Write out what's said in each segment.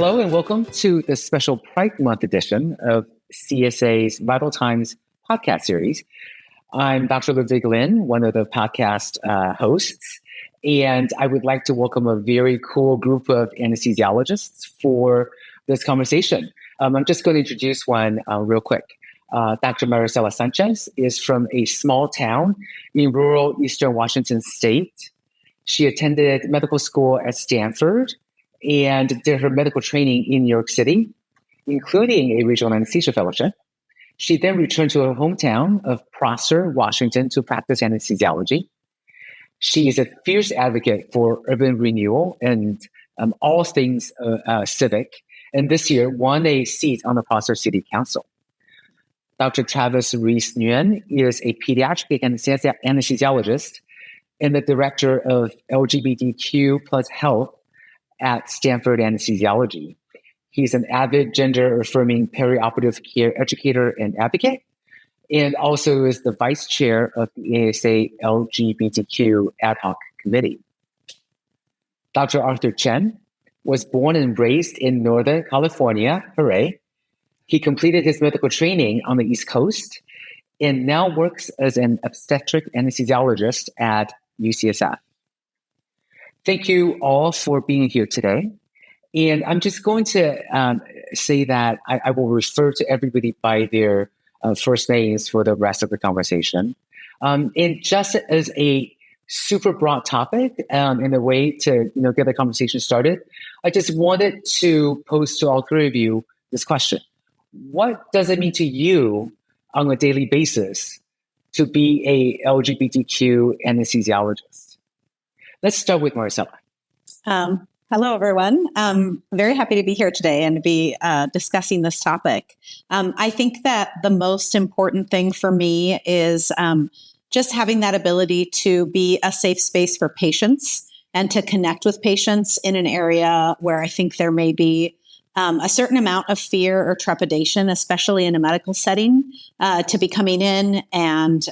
Hello and welcome to the special Pride Month edition of CSA's Vital Times podcast series. I'm Dr. Ludwig Lin, one of the podcast hosts, and I would like to welcome a very cool group of anesthesiologists for this conversation. I'm just going to introduce one real quick. Dr. Maricela Sanchez is from a small town in rural Eastern Washington state. She attended medical school at Stanford and did her medical training in New York City, including a regional anesthesia fellowship. She then returned to her hometown of Prosser, Washington, to practice anesthesiology. She is a fierce advocate for urban renewal and all things civic, and this year won a seat on the Prosser City Council. Dr. Travis Reece-Nguyen is a pediatric anesthesiologist and the director of LGBTQ plus health at Stanford Anesthesiology. He's an avid gender-affirming perioperative care educator and advocate, and also is the vice chair of the ASA LGBTQ ad hoc committee. Dr. Arthur Chyan was born and raised in Northern California. Hooray. He completed his medical training on the East Coast and now works as an obstetric anesthesiologist at UCSF. Thank you all for being here today. And I'm just going to say that I will refer to everybody by their first names for the rest of the conversation. And just as a super broad topic and a way to get the conversation started, I just wanted to pose to all three of you this question. What does it mean to you on a daily basis to be a LGBTQ anesthesiologist? Let's start with Maricela. Hello, everyone. I'm very happy to be here today and to be discussing this topic. I think that the most important thing for me is just having that ability to be a safe space for patients and to connect with patients in an area where I think there may be a certain amount of fear or trepidation, especially in a medical setting, to be coming in and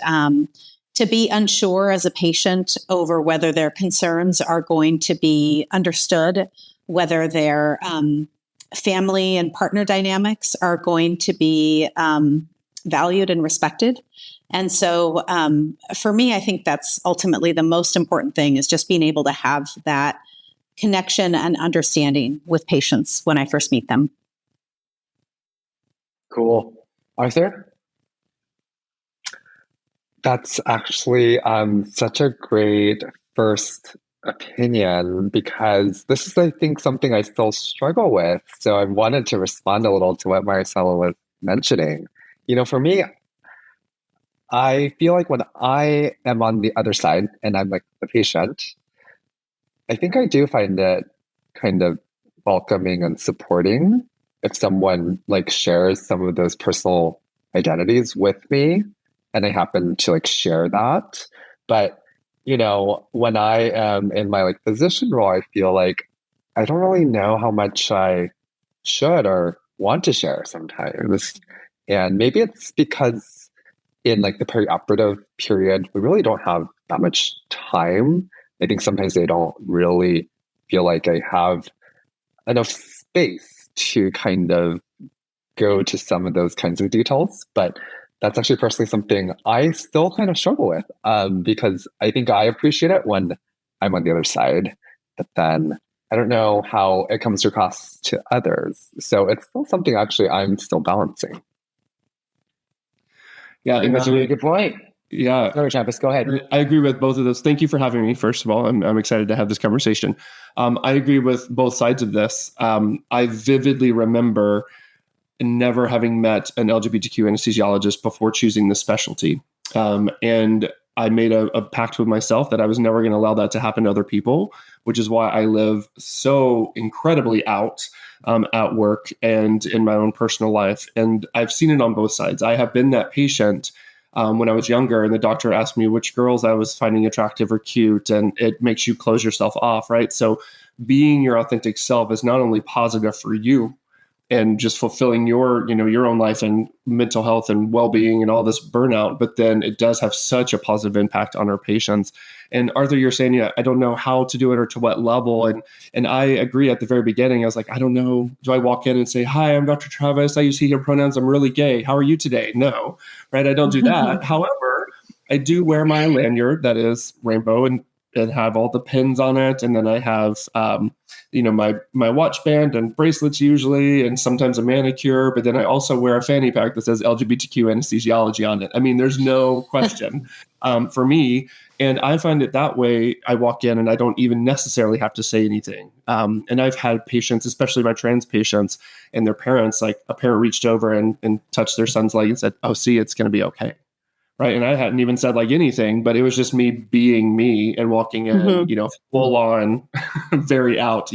to be unsure as a patient over whether their concerns are going to be understood, whether their family and partner dynamics are going to be valued and respected. And so for me, I think that's ultimately the most important thing, is just being able to have that connection and understanding with patients when I first meet them. Cool. Arthur? That's actually such a great first opinion, because this is, I think, something I still struggle with. So I wanted to respond a little to what Maricela was mentioning. For me, I feel like when I am on the other side and I'm like the patient, I think I do find it kind of welcoming and supporting if someone shares some of those personal identities with me and I happen to share that. But, when I am in my physician role, I feel like I don't really know how much I should or want to share sometimes. And maybe it's because in the perioperative period, we really don't have that much time. I think sometimes they don't really feel like I have enough space to kind of go to some of those kinds of details. But that's actually personally something I still kind of struggle with, because I think I appreciate it when I'm on the other side, but then I don't know how it comes across to others. So it's still something actually I'm still balancing. Yeah, I think that's a really good point. Yeah. Sorry, Travis, go ahead. I agree with both of those. Thank you for having me, first of all. I'm excited to have this conversation. I agree with both sides of this. I vividly remember never having met an LGBTQ anesthesiologist before choosing this specialty. And I made a pact with myself that I was never going to allow that to happen to other people, which is why I live so incredibly out at work and in my own personal life. And I've seen it on both sides. I have been that patient when I was younger, and the doctor asked me which girls I was finding attractive or cute, and it makes you close yourself off, right? So being your authentic self is not only positive for you and just fulfilling your own life and mental health and well-being and all this burnout, but then it does have such a positive impact on our patients. And Arthur, you're saying, yeah, I don't know how to do it or to what level. And I agree at the very beginning. I was like, I don't know. Do I walk in and say, hi, I'm Dr. Travis. I use he, him pronouns. I'm really gay. How are you today? No, right? I don't do that. However, I do wear my lanyard that is rainbow and have all the pins on it. And then I have, my watch band and bracelets usually, and sometimes a manicure. But then I also wear a fanny pack that says LGBTQ anesthesiology on it. I mean, there's no question for me. And I find it that way. I walk in and I don't even necessarily have to say anything. And I've had patients, especially my trans patients and their parents, like a parent reached over and touched their son's leg and said, oh, see, it's going to be okay. Right. And I hadn't even said like anything, but it was just me being me and walking in, full on, very out,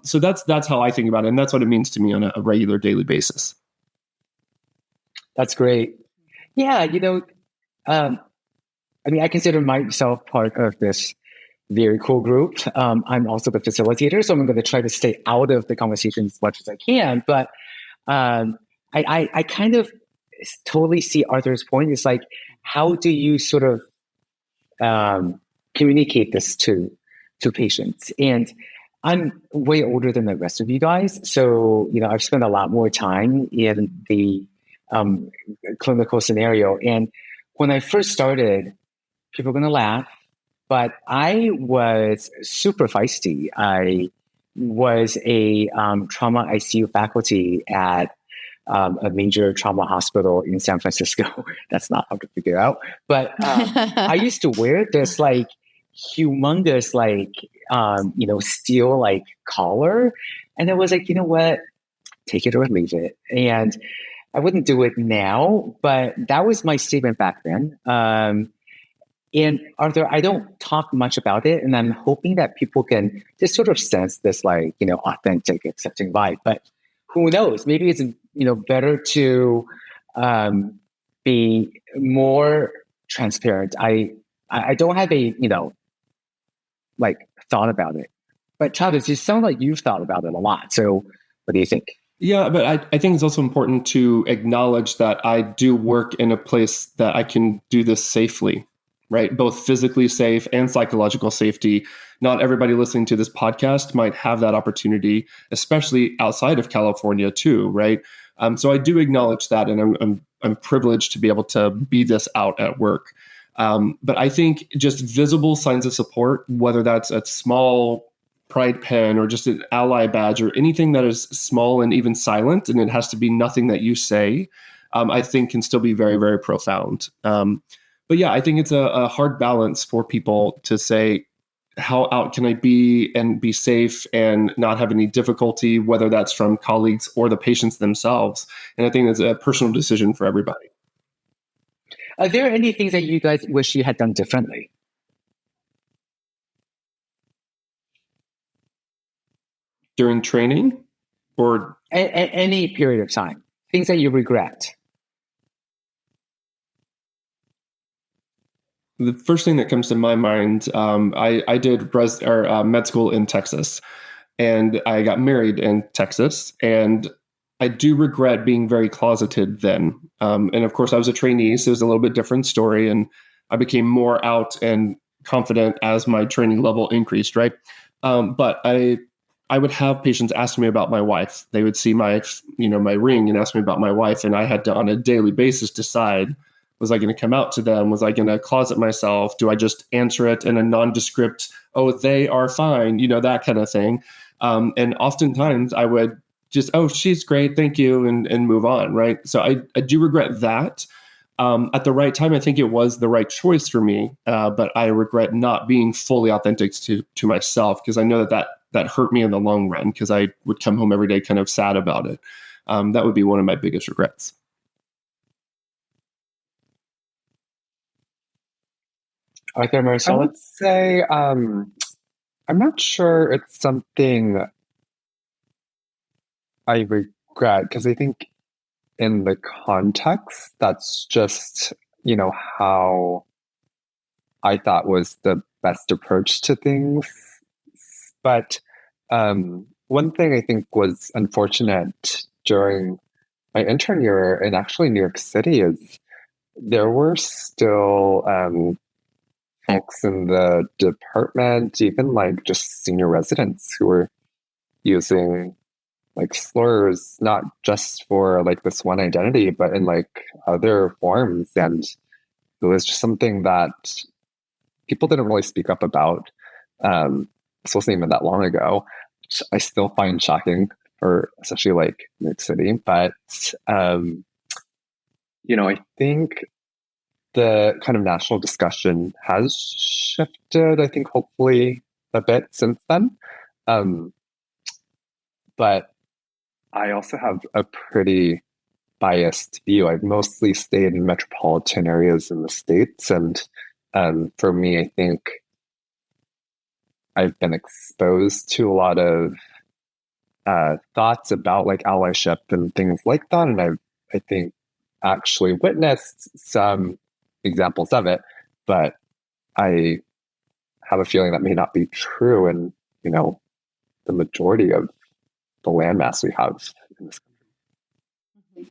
So that's how I think about it. And that's what it means to me on a regular daily basis. That's great. Yeah. I consider myself part of this very cool group. I'm also the facilitator, so I'm going to try to stay out of the conversation as much as I can. But I kind of totally see Arthur's point. It's like, how do you sort of communicate this to patients? And I'm way older than the rest of you guys, so I've spent a lot more time in the clinical scenario. And when I first started, people are going to laugh, but I was super feisty. I was a trauma ICU faculty at a major trauma hospital in San Francisco. That's not hard to figure out. But I used to wear this like humongous, like, steel like collar. And it was like, you know what, take it or leave it. And I wouldn't do it now, but that was my statement back then. And Arthur, I don't talk much about it, and I'm hoping that people can just sort of sense this, like, authentic, accepting vibe. But who knows? Maybe it's better to be more transparent. I don't have a thought about it. But Travis, you sound like you've thought about it a lot. So what do you think? Yeah, but I think it's also important to acknowledge that I do work in a place that I can do this safely. Right? Both physically safe and psychological safety. Not everybody listening to this podcast might have that opportunity, especially outside of California too, right? So I do acknowledge that, and I'm privileged to be able to be this out at work. But I think just visible signs of support, whether that's a small pride pen or just an ally badge or anything that is small and even silent, and it has to be nothing that you say, I think can still be very, very profound. But yeah, I think it's a hard balance for people to say, how out can I be and be safe and not have any difficulty, whether that's from colleagues or the patients themselves. And I think it's a personal decision for everybody. Are there any things that you guys wish you had done differently? During training or? Any period of time, things that you regret? The first thing that comes to my mind, I did med school in Texas, and I got married in Texas, and I do regret being very closeted then. And of course, I was a trainee, so it was a little bit different story, and I became more out and confident as my training level increased, right? But I would have patients ask me about my wife. They would see my ring and ask me about my wife, and I had to, on a daily basis, decide, was I going to come out to them? Was I going to closet myself? Do I just answer it in a nondescript, oh, they are fine, that kind of thing. And oftentimes I would just, oh, she's great, thank you, and move on, right? So I do regret that. At the right time, I think it was the right choice for me, but I regret not being fully authentic to myself, because I know that hurt me in the long run, because I would come home every day kind of sad about it. That would be one of my biggest regrets. Arthur, Maricela? I would say I'm not sure it's something I regret, because I think in the context, that's just, how I thought was the best approach to things. But one thing I think was unfortunate during my intern year in actually New York City is there were still folks in the department, even like just senior residents who were using like slurs, not just for like this one identity, but in like other forms. And it was just something that people didn't really speak up about. This wasn't even that long ago, which I still find shocking for especially like New York City. But, I think the kind of national discussion has shifted, I think, hopefully a bit since then. But I also have a pretty biased view. I've mostly stayed in metropolitan areas in the States. And for me, I think I've been exposed to a lot of thoughts about like allyship and things like that. And I think actually witnessed some examples of it, but I have a feeling that may not be true in, the majority of the landmass we have in this country.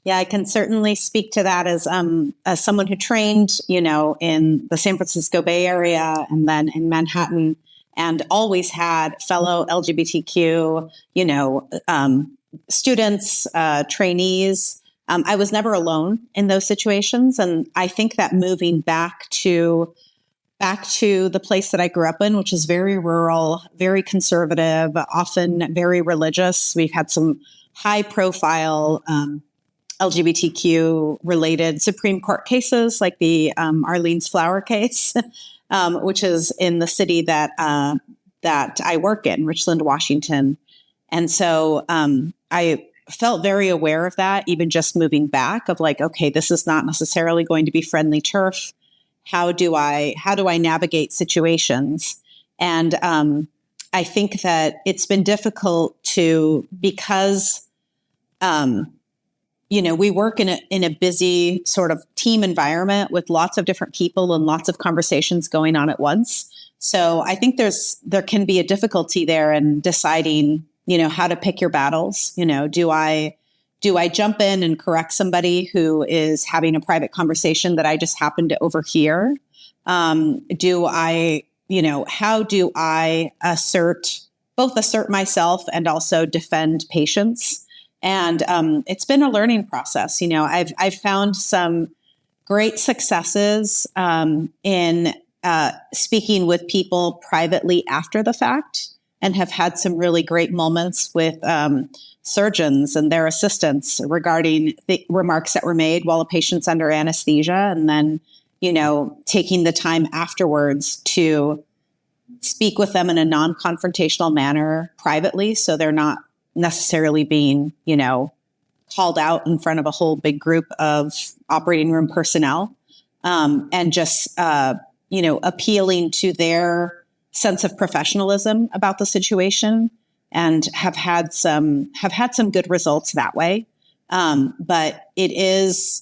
Yeah, I can certainly speak to that as someone who trained, in the San Francisco Bay Area and then in Manhattan, and always had fellow LGBTQ, students, trainees. I was never alone in those situations, and I think that moving back to the place that I grew up in, which is very rural, very conservative, often very religious. We've had some high-profile LGBTQ related Supreme Court cases, like the Arlene's Flower case, which is in the city that I work in, Richland, Washington. And so I felt very aware of that, even just moving back, of like, okay, this is not necessarily going to be friendly turf. How do I navigate situations? And I think that it's been difficult because we work in a busy sort of team environment with lots of different people and lots of conversations going on at once. So I think there can be a difficulty there in deciding, how to pick your battles. Do I jump in and correct somebody who is having a private conversation that I just happen to overhear? How do I assert myself and also defend patients? And it's been a learning process. I've found some great successes in speaking with people privately after the fact, and have had some really great moments with surgeons and their assistants regarding the remarks that were made while a patient's under anesthesia, and then, taking the time afterwards to speak with them in a non-confrontational manner privately, so they're not necessarily being, called out in front of a whole big group of operating room personnel, and just, appealing to their sense of professionalism about the situation, and have had some good results that way. But it is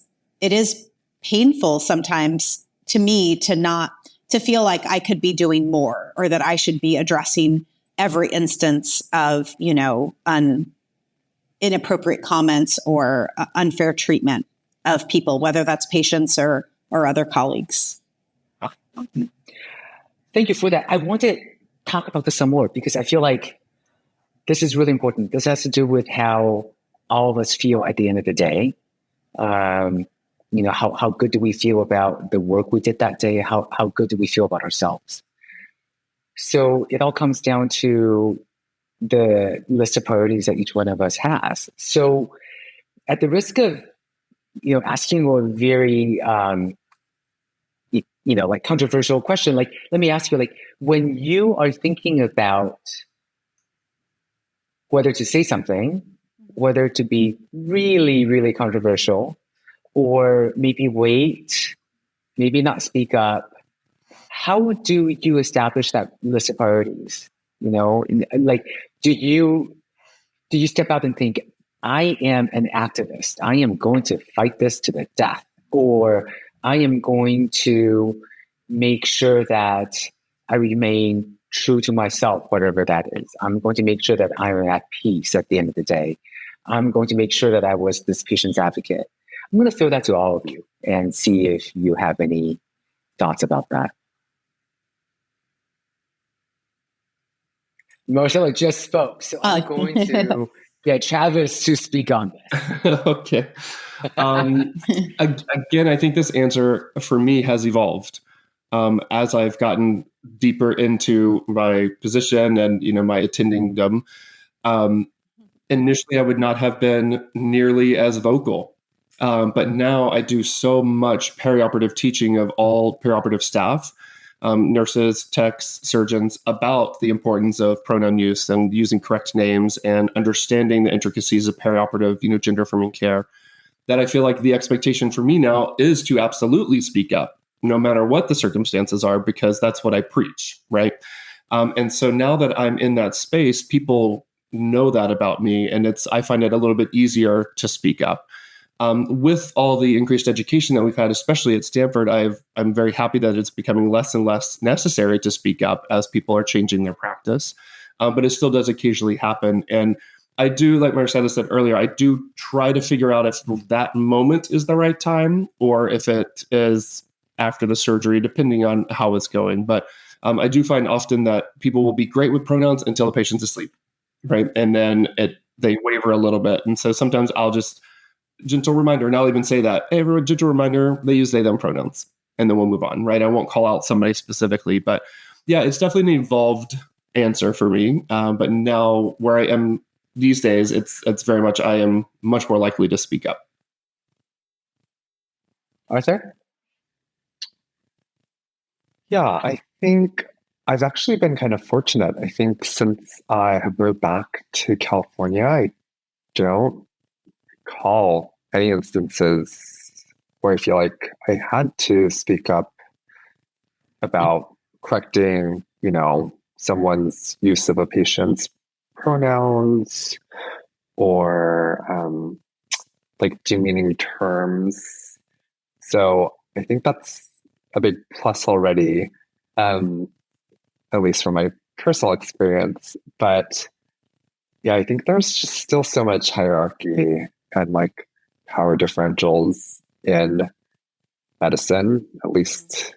painful sometimes to me to feel like I could be doing more, or that I should be addressing every instance of, inappropriate comments or unfair treatment of people, whether that's patients or other colleagues. Thank you for that. I want to talk about this some more, because I feel like this is really important. This has to do with how all of us feel at the end of the day. How good do we feel about the work we did that day? How good do we feel about ourselves? So it all comes down to the list of priorities that each one of us has. So at the risk of, asking a very, controversial question, like, let me ask you, like, when you are thinking about whether to say something, whether to be really, really controversial, or maybe wait, maybe not speak up, how do you establish that list of priorities? Like, do you step out and think, I am an activist, I am going to fight this to the death, or I am going to make sure that I remain true to myself, whatever that is. I'm going to make sure that I'm at peace at the end of the day. I'm going to make sure that I was this patient's advocate. I'm going to throw that to all of you and see if you have any thoughts about that. Maricela just spoke, so I'm going to get Travis to speak on this. Okay. Again, I think this answer for me has evolved as I've gotten deeper into my position and my attendingdom. Initially, I would not have been nearly as vocal, but now I do so much perioperative teaching of all perioperative staff, nurses, techs, surgeons, about the importance of pronoun use and using correct names and understanding the intricacies of perioperative, gender-affirming care, that I feel like the expectation for me now is to absolutely speak up, no matter what the circumstances are, because that's what I preach, right? And so now that I'm in that space, people know that about me, and I find it a little bit easier to speak up. With all the increased education that we've had, especially at Stanford, I'm very happy that it's becoming less and less necessary to speak up as people are changing their practice. But it still does occasionally happen. And I do, like Maricela said earlier, I do try to figure out if that moment is the right time or if it is after the surgery, depending on how it's going. But I do find often that people will be great with pronouns until the patient's asleep, right? And then they waver a little bit. And so sometimes I'll just gentle reminder, and I'll even say that, hey, everyone, gentle reminder, they use they, them pronouns, and then we'll move on, right? I won't call out somebody specifically, but yeah, it's definitely an evolved answer for me. But now where I am these days, it's very much, I am much more likely to speak up. Arthur? Yeah, I think I've actually been kind of fortunate. I think since I have moved back to California, I don't recall any instances where I feel like I had to speak up about correcting, someone's use of a patient's pronouns or like demeaning terms. So I think that's a big plus already, at least from my personal experience. But yeah, I think there's just still so much hierarchy and like power differentials in medicine, at least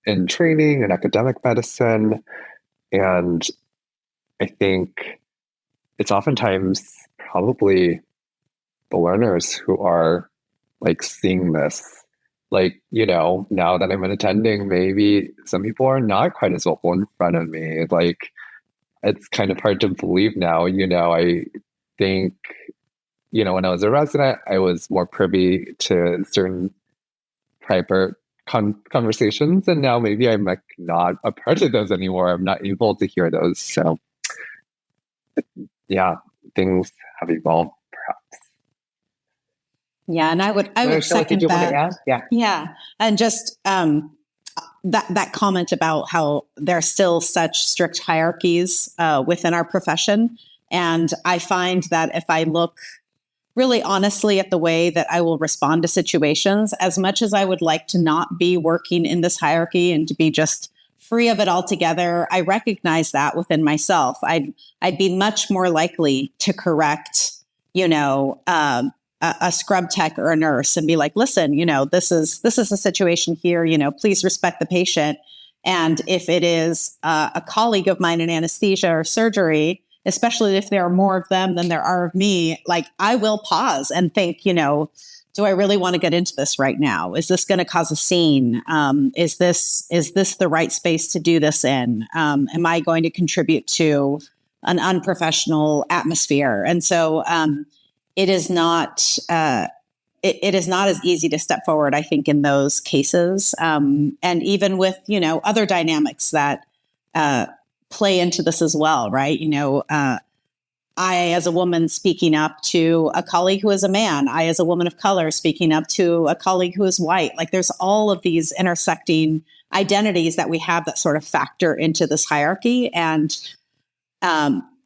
in training and academic medicine. And I think it's oftentimes probably the learners who are like seeing this. Like, now that I'm an attending, maybe some people are not quite as vocal in front of me. Like, it's kind of hard to believe now. I think, when I was a resident, I was more privy to certain private conversations, and now maybe I'm like not a part of those anymore. I'm not able to hear those. So, yeah, things have evolved, perhaps. Yeah, and I would second that. Yeah, and just that comment about how there are still such strict hierarchies within our profession, and I find that if I look really honestly at the way that I will respond to situations, as much as I would like to not be working in this hierarchy and to be just free of it altogether, I recognize that within myself. I'd be much more likely to correct, a scrub tech or a nurse and be like, listen, this is a situation here, please respect the patient. And if it is a colleague of mine in anesthesia or surgery, especially if there are more of them than there are of me, like I will pause and think, do I really want to get into this right now? Is this going to cause a scene? Is this the right space to do this in? Am I going to contribute to an unprofessional atmosphere? And so it is not it is not as easy to step forward, I think, in those cases. And even with, other dynamics that play into this as well, right? I, as a woman speaking up to a colleague who is a man, I, as a woman of color, speaking up to a colleague who is white, like there's all of these intersecting identities that we have that sort of factor into this hierarchy. And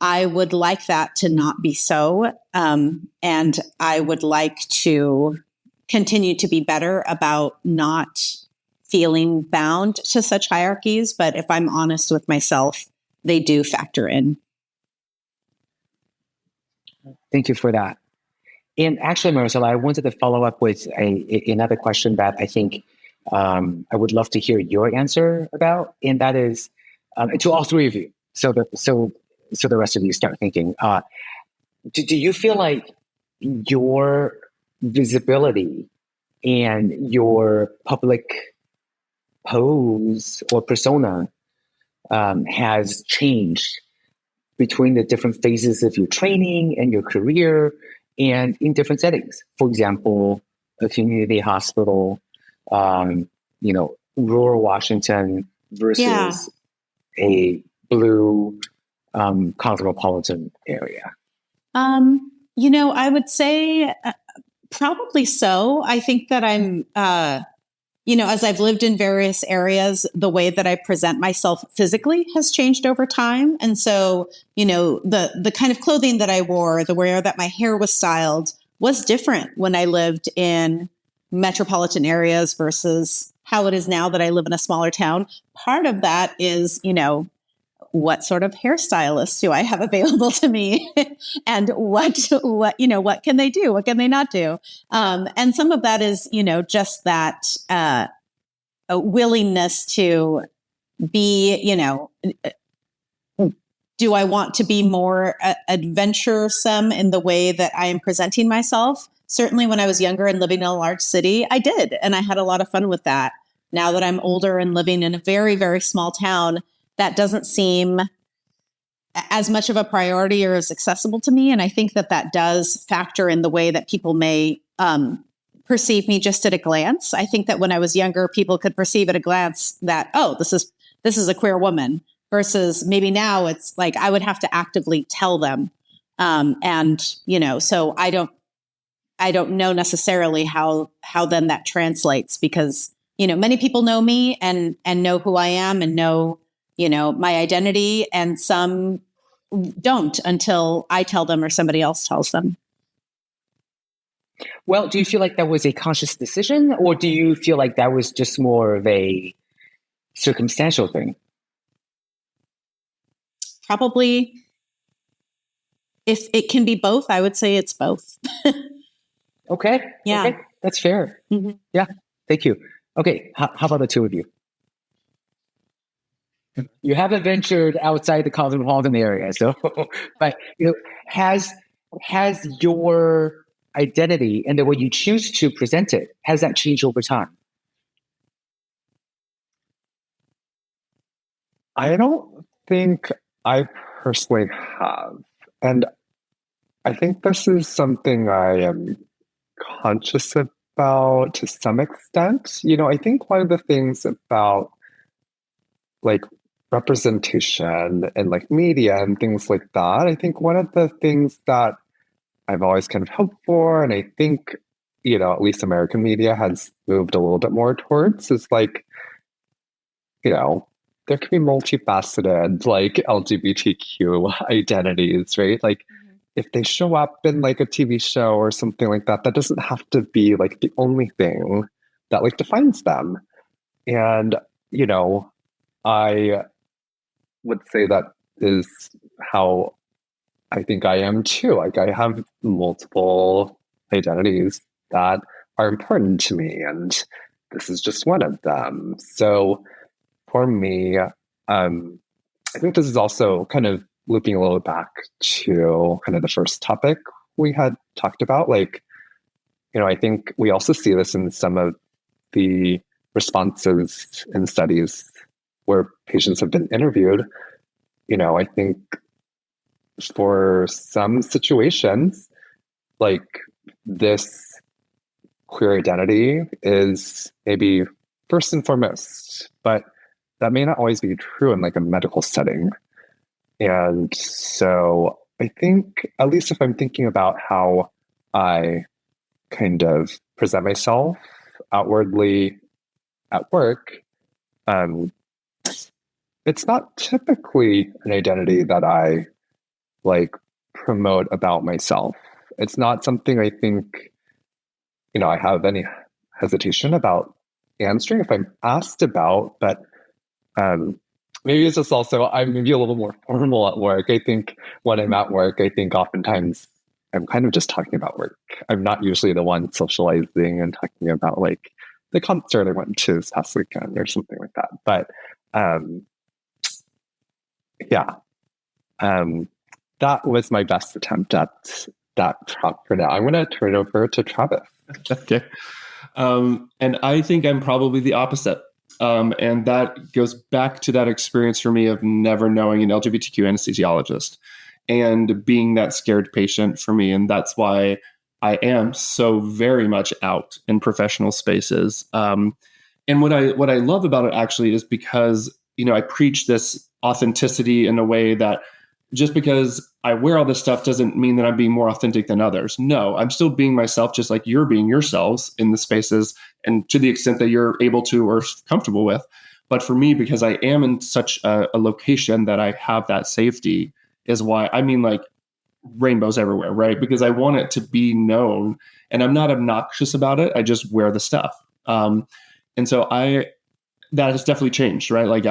I would like that to not be so. And I would like to continue to be better about not feeling bound to such hierarchies. But if I'm honest with myself, they do factor in. Thank you for that. And actually, Maricela, I wanted to follow up with another question that I think I would love to hear your answer about, and that is to all three of you. So the rest of you start thinking. Do you feel like your visibility and your public pose or persona has changed between the different phases of your training and your career and in different settings? For example, a community hospital, rural Washington versus a blue cosmopolitan area. I would say probably so. I think that I'm, as I've lived in various areas, the way that I present myself physically has changed over time. And so, the kind of clothing that I wore, the way that my hair was styled was different when I lived in metropolitan areas versus how it is now that I live in a smaller town. Part of that is, what sort of hairstylists do I have available to me and what can they do? What can they not do? And some of that is, just that a willingness to be, do I want to be more adventuresome in the way that I am presenting myself? Certainly when I was younger and living in a large city, I did. And I had a lot of fun with that. Now that I'm older and living in a very, very small town, that doesn't seem as much of a priority or as accessible to me. And I think that does factor in the way that people may perceive me just at a glance. I think that when I was younger, people could perceive at a glance that, oh, this is a queer woman, versus maybe now it's like I would have to actively tell them. So I don't know necessarily how then that translates, because, many people know me and know who I am and know, my identity, and some don't until I tell them or somebody else tells them. Well, do you feel like that was a conscious decision, or do you feel like that was just more of a circumstantial thing? Probably, if it can be both, I would say it's both. Okay. Yeah. Okay. That's fair. Mm-hmm. Yeah. Thank you. Okay. How about the two of you? You haven't ventured outside the cosmopolitan area, so but has your identity and the way you choose to present it, has that changed over time? I don't think I personally have. And I think this is something I am conscious about to some extent. I think one of the things about like representation and like media and things like that, I think one of the things that I've always kind of hoped for, and I think, at least American media has moved a little bit more towards, is like, there can be multifaceted like LGBTQ identities, right? Like if they show up in like a TV show or something like that, that doesn't have to be like the only thing that like defines them. And, I would say that is how I think I am too. Like I have multiple identities that are important to me, and this is just one of them. So for me, I think this is also kind of looping a little back to kind of the first topic we had talked about. Like, I think we also see this in some of the responses in studies where patients have been interviewed. I think for some situations, like this queer identity is maybe first and foremost, but that may not always be true in like a medical setting. And so I think, at least if I'm thinking about how I kind of present myself outwardly at work, it's not typically an identity that I like promote about myself. It's not something I think, I have any hesitation about answering if I'm asked about, but maybe it's just also I'm maybe a little more formal at work. I think when I'm at work, I think oftentimes I'm kind of just talking about work. I'm not usually the one socializing and talking about like the concert I went to this past weekend or something like that. But yeah, that was my best attempt at that talk for now. I'm going to turn it over to Travis. Okay. And I think I'm probably the opposite. And that goes back to that experience for me of never knowing an LGBTQ anesthesiologist and being that scared patient for me. And that's why I am so very much out in professional spaces. And what I love about it actually is because, I preach this authenticity in a way that just because I wear all this stuff doesn't mean that I'm being more authentic than others. No, I'm still being myself, just like you're being yourselves in the spaces and to the extent that you're able to or comfortable with. But for me, because I am in such a location that I have that safety is why, like rainbows everywhere, right? Because I want it to be known and I'm not obnoxious about it. I just wear the stuff. And so that has definitely changed, right?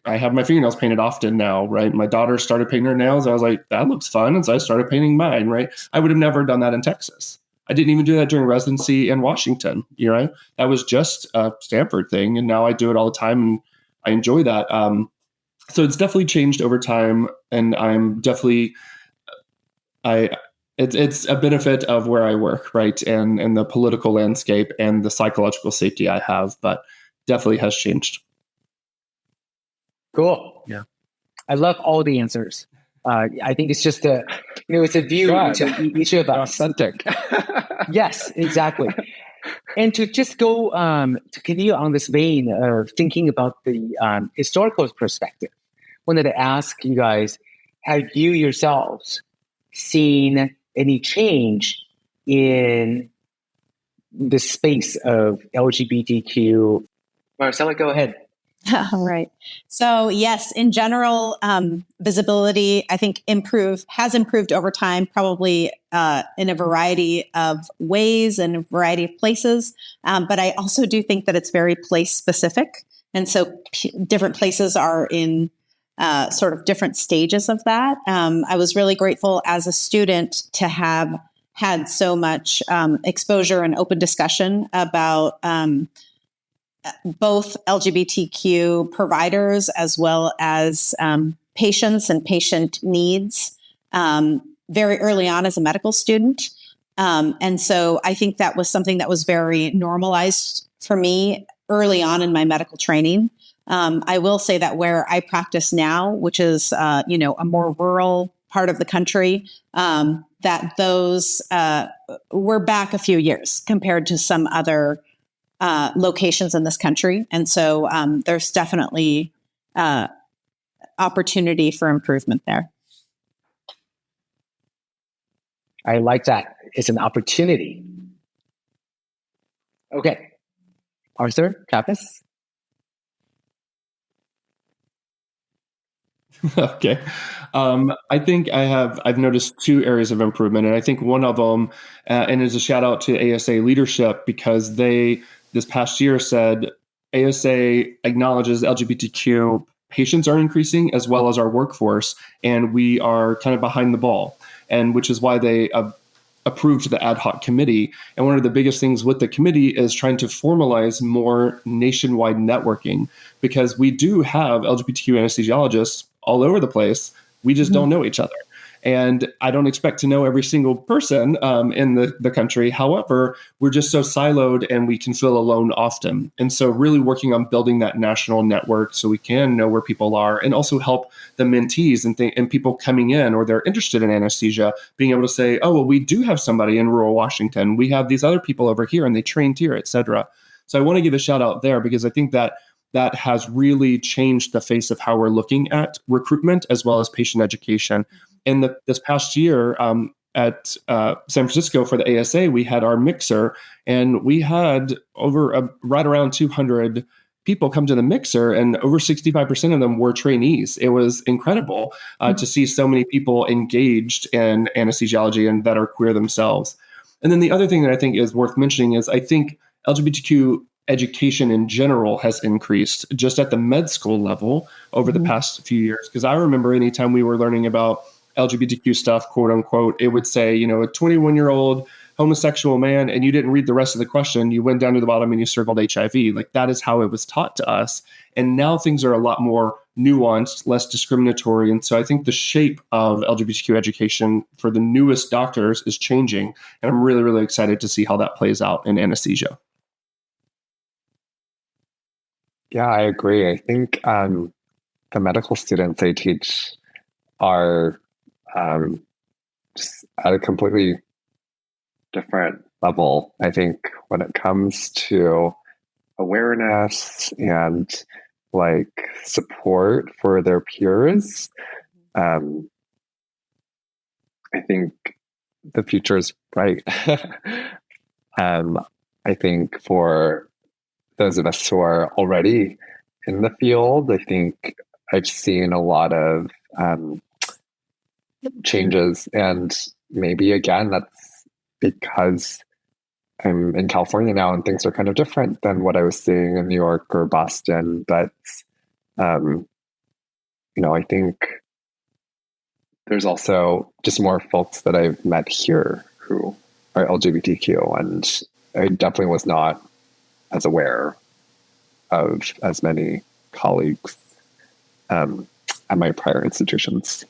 I have my fingernails painted often now, right? My daughter started painting her nails. I was like, that looks fun. And so I started painting mine, right? I would have never done that in Texas. I didn't even do that during residency in Washington, right? That was just a Stanford thing. And now I do it all the time and I enjoy that. So it's definitely changed over time. And I'm definitely, it's a benefit of where I work, right? And the political landscape and the psychological safety I have, but definitely has changed. Cool. Yeah. I love all the answers. I think it's just it's a view to each of us. Authentic. Yes, exactly. And to just go to continue on this vein of thinking about the historical perspective, wanted to ask you guys, have you yourselves seen any change in the space of LGBTQ? Maricela, go ahead. All right. So yes, in general, visibility, I think has improved over time, probably in a variety of ways and a variety of places. But I also do think that it's very place specific. And so different places are in sort of different stages of that. I was really grateful as a student to have had so much exposure and open discussion about both LGBTQ providers as well as patients and patient needs very early on as a medical student. And so I think that was something that was very normalized for me early on in my medical training. I will say that where I practice now, which is, a more rural part of the country, that those we're back a few years compared to some other locations in this country. And so there's definitely opportunity for improvement there. I like that. It's an opportunity. Okay. Arthur, Travis? Okay. I think I've noticed two areas of improvement. And I think one of them, and is a shout out to ASA leadership, because they, this past year said ASA acknowledges LGBTQ patients are increasing as well as our workforce. And we are kind of behind the ball, and which is why they approved the ad hoc committee. And one of the biggest things with the committee is trying to formalize more nationwide networking, because we do have LGBTQ anesthesiologists all over the place. We just don't know each other. And I don't expect to know every single person in the country. However, we're just so siloed and we can feel alone often. And so really working on building that national network so we can know where people are, and also help the mentees and people coming in or they're interested in anesthesia, being able to say, oh, well, we do have somebody in rural Washington. We have these other people over here and they trained here, et cetera. So I want to give a shout out there, because I think that has really changed the face of how we're looking at recruitment as well as patient education. And this past year at San Francisco for the ASA, we had our mixer, and we had right around 200 people come to the mixer, and over 65% of them were trainees. It was incredible to see so many people engaged in anesthesiology and that are queer themselves. And then the other thing that I think is worth mentioning is I think LGBTQ education in general has increased just at the med school level over the past few years. Because I remember anytime we were learning about LGBTQ stuff, quote unquote, it would say, a 21-year-old homosexual man, and you didn't read the rest of the question. You went down to the bottom and you circled HIV. Like, that is how it was taught to us. And now things are a lot more nuanced, less discriminatory. And so I think the shape of LGBTQ education for the newest doctors is changing. And I'm really, really excited to see how that plays out in anesthesia. Yeah, I agree. I think the medical students I teach are just at a completely different level. I think when it comes to awareness and like support for their peers, I think the future is bright. I think for those of us who are already in the field, I think I've seen a lot of changes, and maybe again that's because I'm in California now and things are kind of different than what I was seeing in New York or Boston. But I think there's also just more folks that I've met here who are LGBTQ, and I definitely was not as aware of as many colleagues at my prior institutions.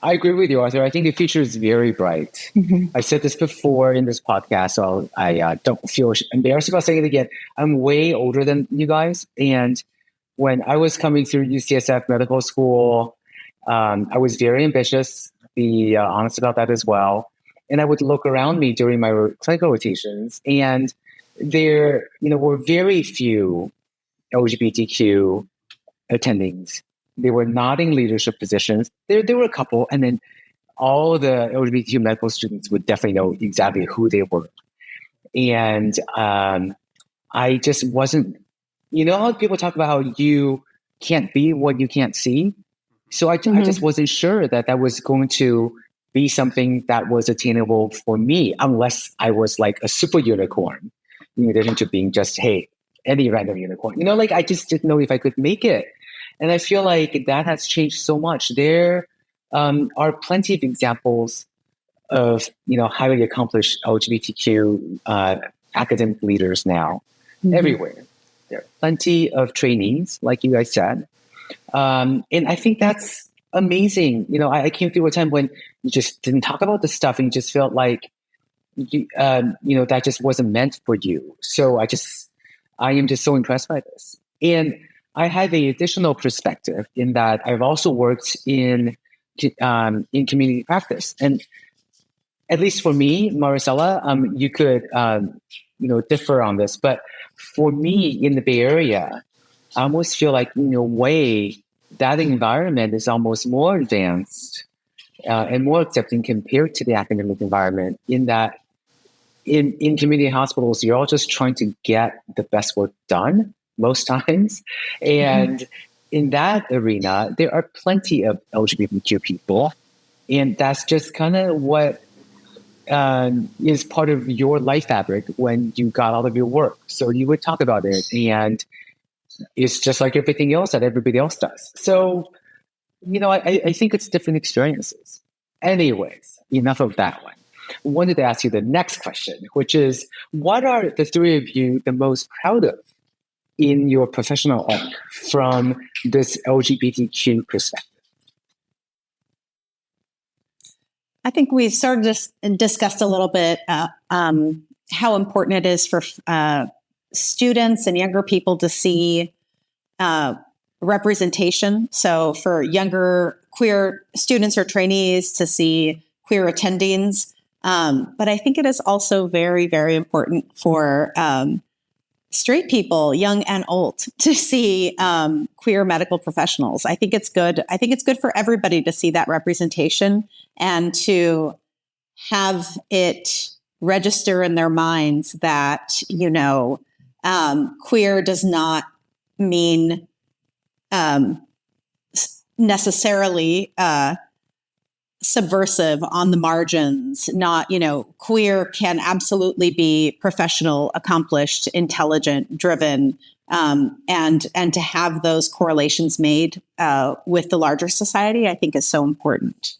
I agree with you, Arthur. I think the future is very bright. I said this before in this podcast, so I don't feel embarrassed about saying it again. I'm way older than you guys. And when I was coming through UCSF medical school, I was very ambitious, be honest about that as well. And I would look around me during my clinical rotations, and there were very few LGBTQ attendings. They were not in leadership positions. There were a couple, and then all the LGBTQ medical students would definitely know exactly who they were. And I just wasn't, how people talk about how you can't be what you can't see. So I just wasn't sure that was going to be something that was attainable for me, unless I was like a super unicorn, in addition to being just, hey, any random unicorn. I just didn't know if I could make it. And I feel like that has changed so much. There are plenty of examples of, highly accomplished LGBTQ academic leaders now everywhere. There are plenty of trainees, like you guys said. And I think that's amazing. I came through a time when you just didn't talk about this stuff and you just felt like, that just wasn't meant for you. So I am just so impressed by this. And I have an additional perspective in that I've also worked in community practice. And at least for me, Maricela, you could, differ on this. But for me in the Bay Area, I almost feel like, in a way, that environment is almost more advanced and more accepting compared to the academic environment, in that in community hospitals, you're all just trying to get the best work done most times. And in that arena, there are plenty of LGBTQ people. And that's just kind of what is part of your life fabric when you got out of your work. So you would talk about it, and it's just like everything else that everybody else does. So, I think it's different experiences. Anyways, enough of that one. I wanted to ask you the next question, which is, what are the three of you the most proud of in your professional arc from this LGBTQ perspective? I think we sort of discussed a little bit how important it is for students and younger people to see representation. So for younger queer students or trainees to see queer attendings. But I think it is also very, very important for straight people, young and old, to see queer medical professionals. I think it's good. I think it's good for everybody to see that representation and to have it register in their minds that, queer does not mean necessarily subversive on the margins, not, queer can absolutely be professional, accomplished, intelligent, driven, and to have those correlations made with the larger society, I think is so important.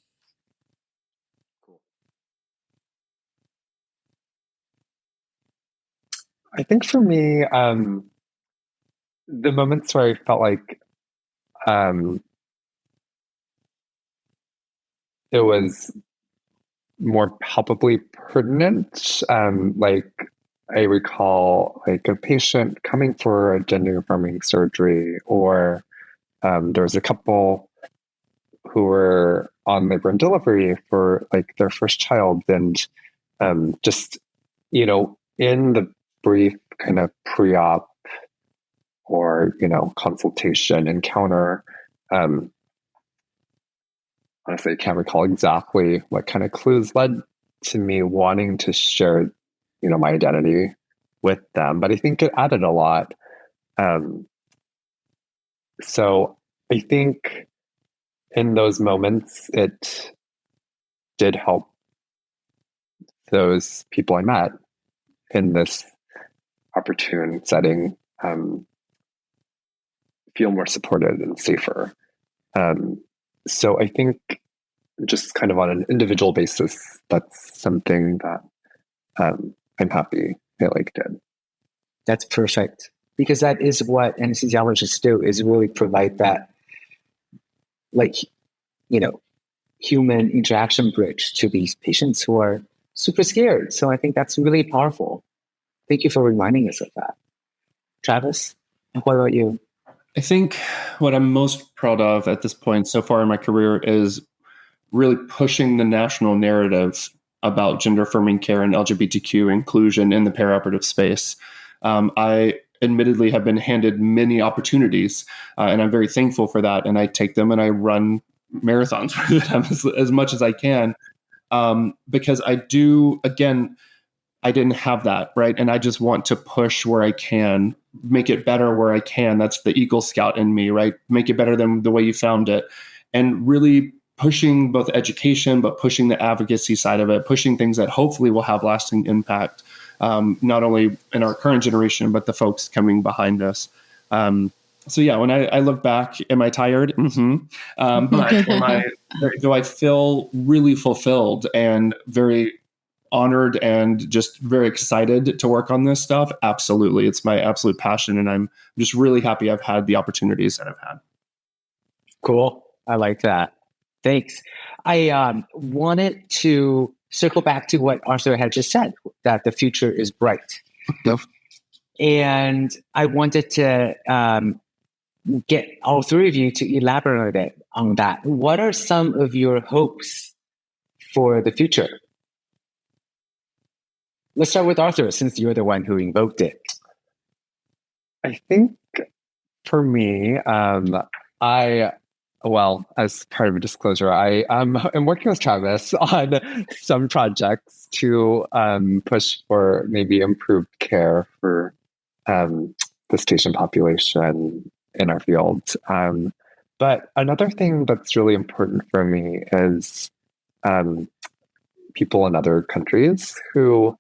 I think for me, the moments where I felt like it was more palpably pertinent, like I recall like a patient coming for a gender affirming surgery, or there was a couple who were on labor and delivery for like their first child, and just in the brief kind of pre-op or consultation encounter, honestly I can't recall exactly what kind of clues led to me wanting to share my identity with them, but I think it added a lot. So I think in those moments it did help those people I met in this opportune setting feel more supported and safer. So I think just kind of on an individual basis, that's something that I'm happy it did. That's perfect, because that is what anesthesiologists do, is really provide that human interaction bridge to these patients who are super scared. So I think that's really powerful. Thank you for reminding us of that. Travis, what about you? I think what I'm most proud of at this point so far in my career is really pushing the national narrative about gender affirming care and LGBTQ inclusion in the perioperative space. I admittedly have been handed many opportunities, and I'm very thankful for that. And I take them and I run marathons with them as much as I can, because I do, again, I didn't have that, right? And I just want to push where I can, make it better where I can. That's the Eagle Scout in me, right? Make it better than the way you found it. And really pushing both education, but pushing the advocacy side of it, pushing things that hopefully will have lasting impact, not only in our current generation, but the folks coming behind us. So yeah, when I look back, am I tired? Mm-hmm. But do I feel really fulfilled and very honored and just very excited to work on this stuff? Absolutely. It's my absolute passion. And I'm just really happy I've had the opportunities that I've had. Cool. I like that. Thanks. I wanted to circle back to what Arthur had just said, that the future is bright. Yep. And I wanted to get all three of you to elaborate a bit on that. What are some of your hopes for the future? Let's start with Arthur, since you're the one who invoked it. I think for me, as part of a disclosure, I am working with Travis on some projects to push for maybe improved care for this patient population in our field. But another thing that's really important for me is people in other countries who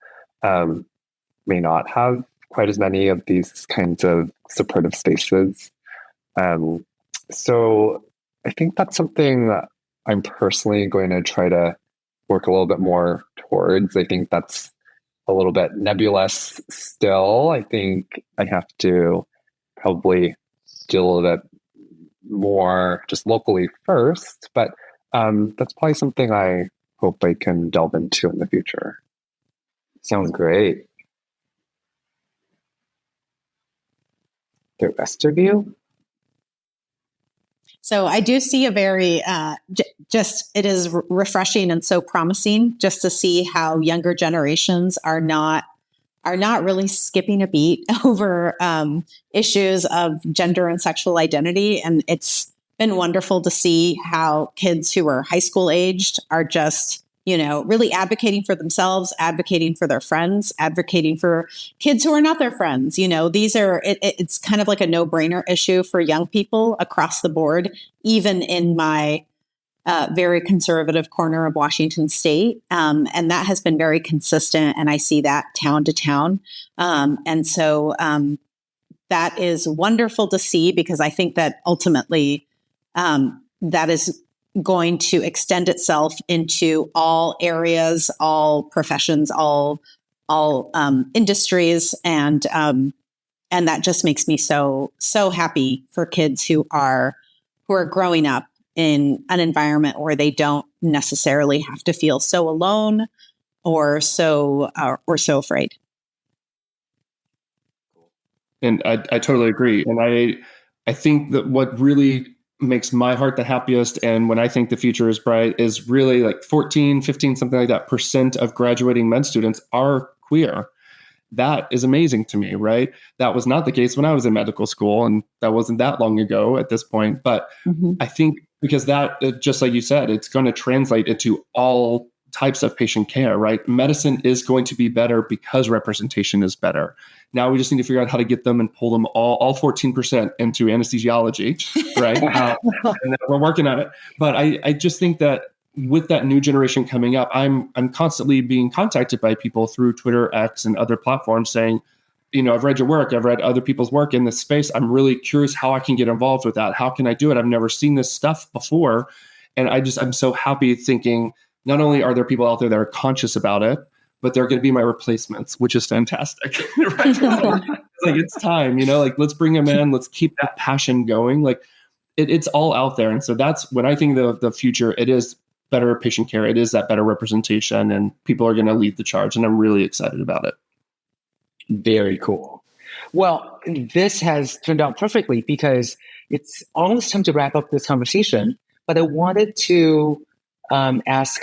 may not have quite as many of these kinds of supportive spaces. So I think that's something that I'm personally going to try to work a little bit more towards. I think that's a little bit nebulous still. I think I have to probably do a little bit more just locally first, but that's probably something I hope I can delve into in the future. Sounds great. The rest of you? So I do see a very, it is refreshing and so promising just to see how younger generations are not really skipping a beat over issues of gender and sexual identity. And it's been wonderful to see how kids who are high school aged are just, really advocating for themselves, advocating for their friends, advocating for kids who are not their friends. It's kind of like a no-brainer issue for young people across the board, even in my very conservative corner of Washington State. And that has been very consistent. And I see that town to town. And so that is wonderful to see, because I think that ultimately that is going to extend itself into all areas, all professions, all industries. And that just makes me so happy for kids who are growing up in an environment where they don't necessarily have to feel so alone or so afraid. And I totally agree. And I think that what really makes my heart the happiest, and when I think the future is bright, is really like 14, 15, something like that % of graduating med students are queer. That is amazing to me, right? That was not the case when I was in medical school, and that wasn't that long ago at this point. But I think because that, just like you said, it's going to translate into all types of patient care, right? Medicine is going to be better because representation is better. Now we just need to figure out how to get them and pull them all 14% into anesthesiology, right? And we're working on it. But I just think that with that new generation coming up, I'm constantly being contacted by people through Twitter, X, and other platforms saying, I've read your work, I've read other people's work in this space. I'm really curious how I can get involved with that. How can I do it? I've never seen this stuff before. And I'm so happy thinking, not only are there people out there that are conscious about it, but they're going to be my replacements, which is fantastic. Right? It's time, let's bring them in. Let's keep that passion going. It's all out there. And so that's when I think the future, it is better patient care. It is that better representation, and people are going to lead the charge. And I'm really excited about it. Very cool. Well, this has turned out perfectly, because it's almost time to wrap up this conversation. But I wanted to ask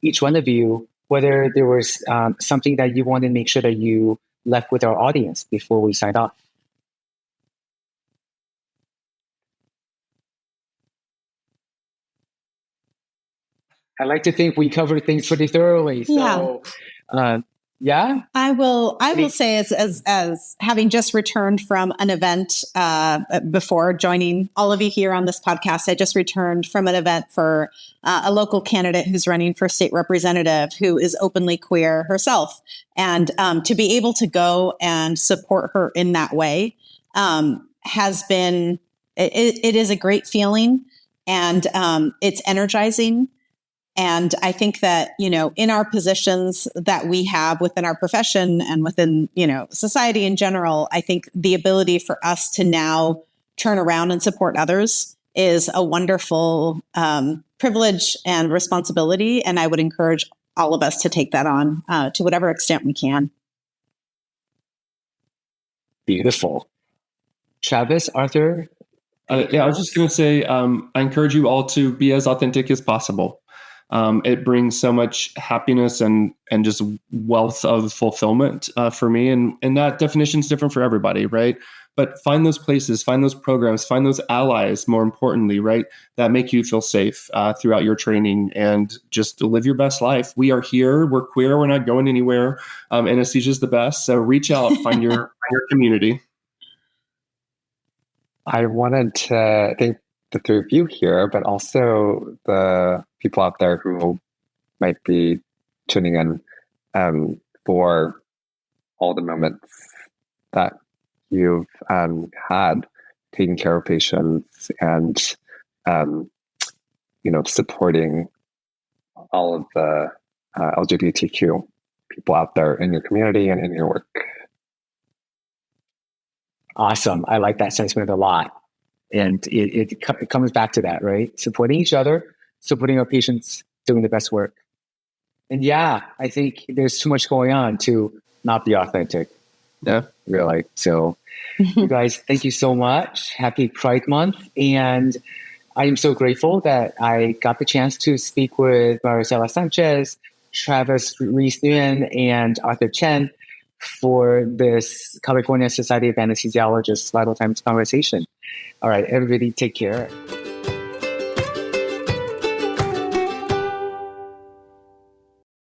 each one of you whether there was something that you wanted to make sure that you left with our audience before we sign off. I like to think we covered things pretty thoroughly. So, yeah. I will say, as having just returned from an event before joining all of you here on this podcast, I just returned from an event for a local candidate who's running for state representative, who is openly queer herself, and to be able to go and support her in that way has been it is a great feeling, and it's energizing. And I think that, in our positions that we have within our profession and within, society in general, I think the ability for us to now turn around and support others is a wonderful privilege and responsibility. And I would encourage all of us to take that on to whatever extent we can. Beautiful. Travis, Arthur? I was just going to say, I encourage you all to be as authentic as possible. It brings so much happiness and just wealth of fulfillment for me. And that definition is different for everybody, right? But find those places, find those programs, find those allies, more importantly, right, that make you feel safe throughout your training, and just live your best life. We are here. We're queer. We're not going anywhere. Anesthesia is the best. So reach out, find your community. I wanted to thank the three of you here, but also the people out there who might be tuning in for all the moments that you've had taking care of patients and supporting all of the LGBTQ people out there in your community and in your work. Awesome. I like that sentiment a lot. And it comes back to that, right? Supporting each other, supporting our patients, doing the best work. And yeah, I think there's too much going on to not be authentic. Yeah. Really. So you guys, thank you so much. Happy Pride Month. And I am so grateful that I got the chance to speak with Maricela Sanchez, Travis Reece-Nguyen, and Arthur Chen for this California Society of Anesthesiologists Vital Times conversation. All right, everybody take care.